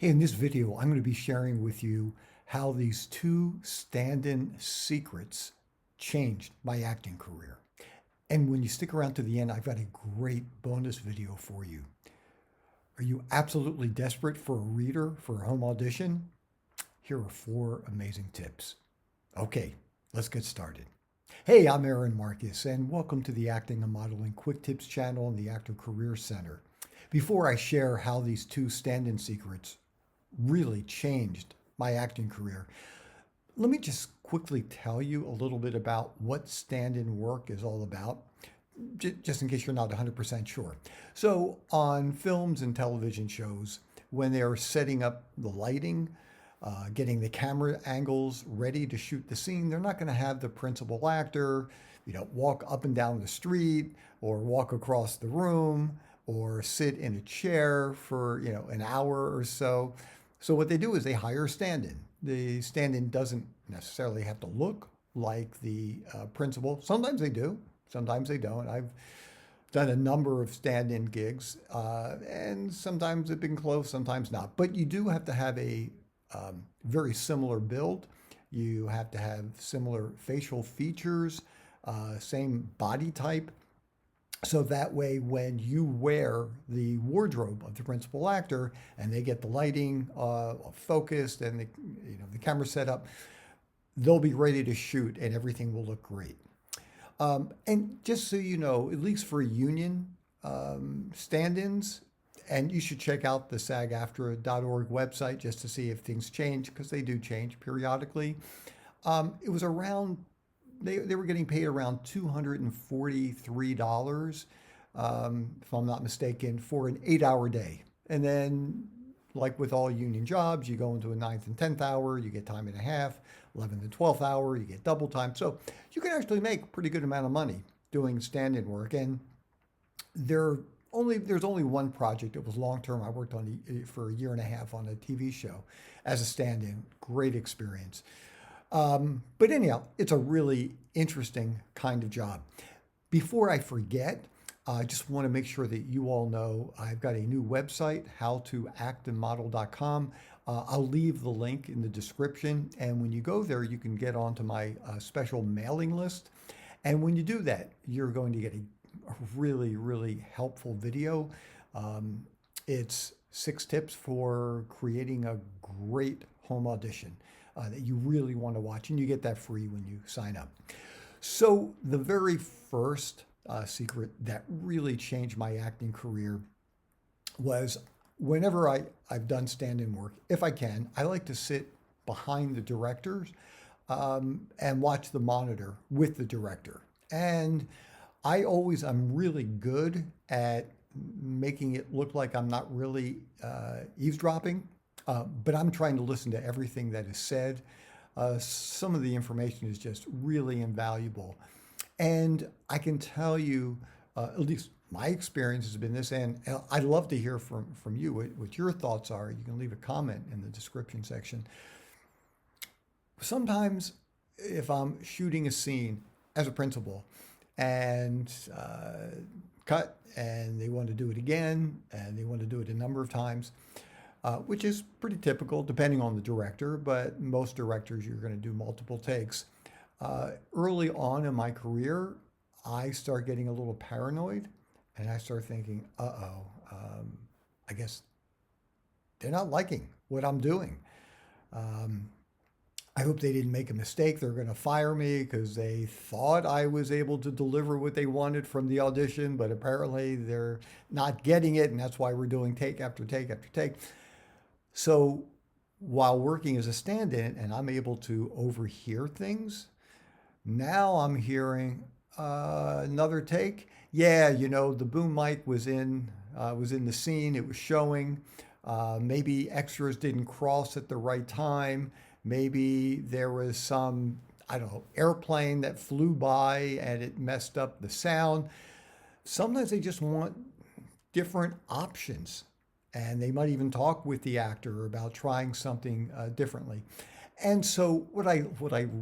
Hey, in this video, I'm going to be sharing with you how these two stand-in secrets changed my acting career. And when you stick around to the end, I've got a great bonus video for you. Are you absolutely desperate for a reader for a home audition? Here are 4 amazing tips. Okay, let's get started. Hey, I'm Aaron Marcus, and welcome to the Acting and Modeling Quick Tips channel on the Actor Career Center. Before I share how these two stand-in secrets really changed my acting career, let me just quickly tell you a little bit about what stand-in work is all about, just in case you're not 100% sure. So on films and television shows, when they're setting up the lighting, getting the camera angles ready to shoot the scene, they're not going to have the principal actor, walk up and down the street or walk across the room or sit in a chair for, an hour or so. So what they do is they hire a stand-in. The stand-in doesn't necessarily have to look like the principal. Sometimes they do, sometimes they don't. I've done a number of stand-in gigs, and sometimes they've been close, sometimes not. But you do have to have a very similar build. You have to have similar facial features, same body type. So that way, when you wear the wardrobe of the principal actor and they get the lighting focused and the camera set up, they'll be ready to shoot and everything will look great. And just so you know, at least for union stand-ins, and you should check out the sagaftra.org website just to see if things change, because they do change periodically. It was around, they were getting paid around $243, if I'm not mistaken, for an 8-hour day. And then, like with all union jobs, you go into a 9th and 10th hour, you get time and a half, 11th and 12th hour, you get double time. So you can actually make a pretty good amount of money doing stand-in work. And there's only one project that was long-term. I worked on for a year and a half on a TV show as a stand-in. Great experience. But anyhow, it's a really interesting kind of job. Before I forget, I just want to make sure that you all know I've got a new website, howtoactandmodel.com. I'll leave the link in the description. And when you go there, you can get onto my special mailing list. And when you do that, you're going to get a really, really helpful video. It's 6 tips for creating a great home audition that you really want to watch, and you get that free when you sign up. So the very first secret that really changed my acting career was whenever I've done stand-in work, if I can, I like to sit behind the directors and watch the monitor with the director. And I'm really good at making it look like I'm not really eavesdropping, but I'm trying to listen to everything that is said. Some of the information is just really invaluable. And I can tell you, at least my experience has been this, and I'd love to hear from you what your thoughts are. You can leave a comment in the description section. Sometimes if I'm shooting a scene as a principal, and cut, and they want to do it again, and they want to do it a number of times, which is pretty typical depending on the director, but most directors, you're going to do multiple takes. Early on in my career, I start getting a little paranoid, and I start thinking, I guess they're not liking what I'm doing. I hope they didn't make a mistake. They're going to fire me because they thought I was able to deliver what they wanted from the audition, but apparently they're not getting it, and that's why we're doing take after take after take. So while working as a stand-in and I'm able to overhear things, now I'm hearing another take. Yeah, the boom mic was in the scene. It was showing. Maybe extras didn't cross at the right time. Maybe there was some, airplane that flew by and it messed up the sound. Sometimes they just want different options, and they might even talk with the actor about trying something differently. And so what I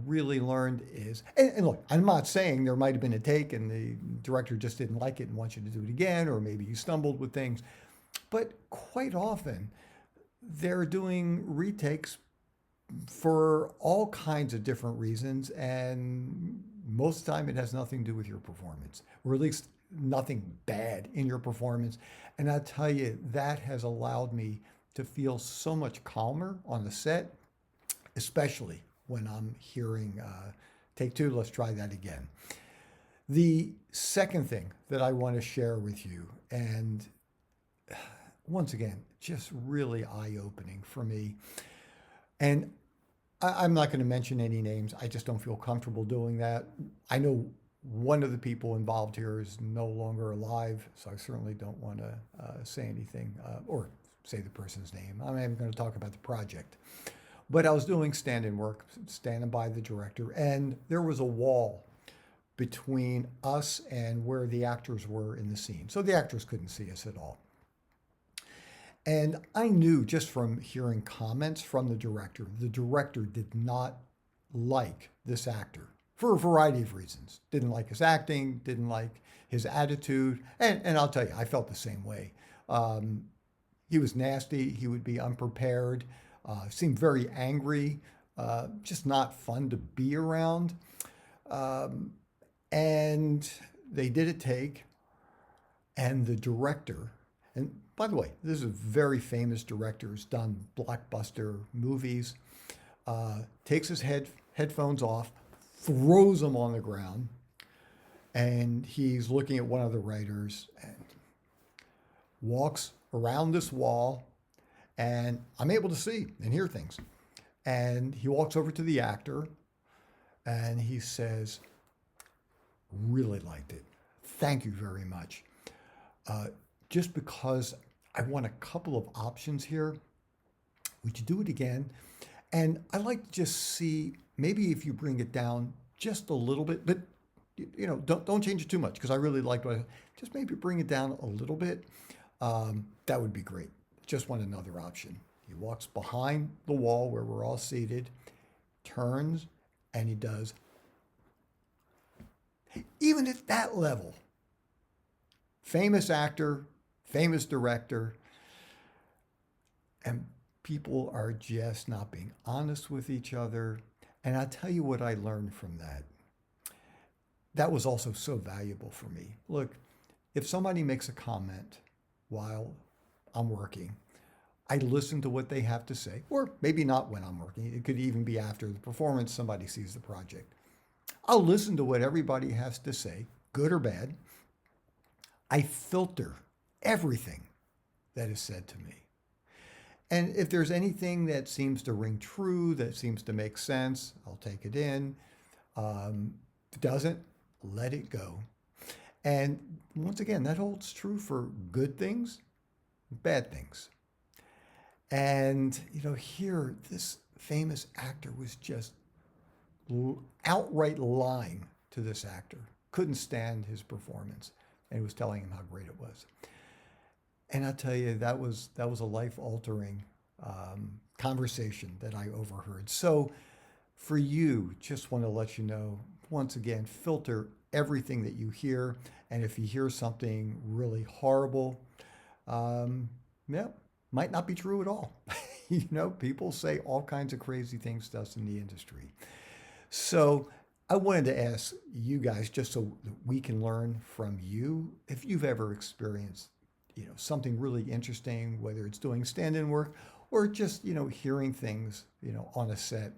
really learned is, and look, I'm not saying there might have been a take and the director just didn't like it and wants you to do it again, or maybe you stumbled with things, but quite often they're doing retakes for all kinds of different reasons, and most of the time it has nothing to do with your performance, or at least nothing bad in your performance. And I tell you, that has allowed me to feel so much calmer on the set, especially when I'm hearing take two, let's try that again. The second thing that I want to share with you, and once again, just really eye opening for me. And I'm not going to mention any names. I just don't feel comfortable doing that. I know one of the people involved here is no longer alive, so I certainly don't want to say anything or say the person's name. I'm even going to talk about the project. But I was doing stand-in work, standing by the director, and there was a wall between us and where the actors were in the scene. So the actors couldn't see us at all. And I knew just from hearing comments from the director did not like this actor for a variety of reasons. Didn't like his acting, didn't like his attitude. And I'll tell you, I felt the same way. He was nasty. He would be unprepared, seemed very angry, just not fun to be around. And they did a take, and the director, and by the way, this is a very famous director who's done blockbuster movies, takes his headphones off, throws them on the ground, and he's looking at one of the writers and walks around this wall, and I'm able to see and hear things. And he walks over to the actor and he says, really liked it. Thank you very much. Just because I want a couple of options here, would you do it again? And I like to just see, maybe if you bring it down just a little bit, but don't change it too much, because I really liked what just maybe bring it down a little bit. That would be great. Just want another option. He walks behind the wall where we're all seated, turns, and he does. Even at that level, famous actor, famous director, and people are just not being honest with each other. And I'll tell you what I learned from that. That was also so valuable for me. Look, if somebody makes a comment while I'm working, I listen to what they have to say, or maybe not when I'm working. It could even be after the performance, somebody sees the project. I'll listen to what everybody has to say, good or bad. I filter everything that is said to me. And if there's anything that seems to ring true, that seems to make sense, I'll take it in. If it doesn't, let it go. And once again, that holds true for good things, bad things. And, here, this famous actor was just outright lying to this actor. Couldn't stand his performance, and was telling him how great it was. And I tell you, that was a life-altering conversation that I overheard. So for you, just want to let you know, once again, filter everything that you hear. And if you hear something really horrible, might not be true at all. People say all kinds of crazy things to us in the industry. So I wanted to ask you guys, just so that we can learn from you, if you've ever experienced, something really interesting, whether it's doing stand-in work or just, hearing things, on a set,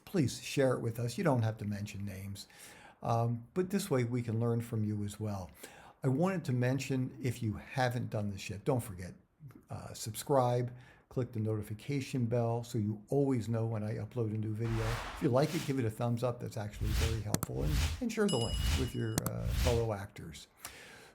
please share it with us. You don't have to mention names, but this way we can learn from you as well. I wanted to mention, if you haven't done this yet, don't forget, subscribe, click the notification bell so you always know when I upload a new video. If you like it, give it a thumbs up. That's actually very helpful. And share the link with your fellow actors.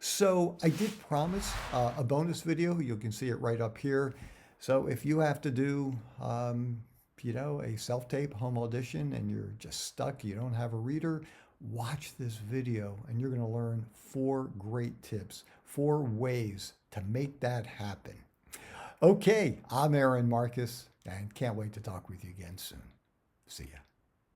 So I did promise a bonus video. You can see it right up here. So if you have to do, a self-tape home audition and you're just stuck, you don't have a reader, watch this video and you're going to learn 4 great tips, 4 ways to make that happen. Okay, I'm Aaron Marcus and can't wait to talk with you again soon. See ya.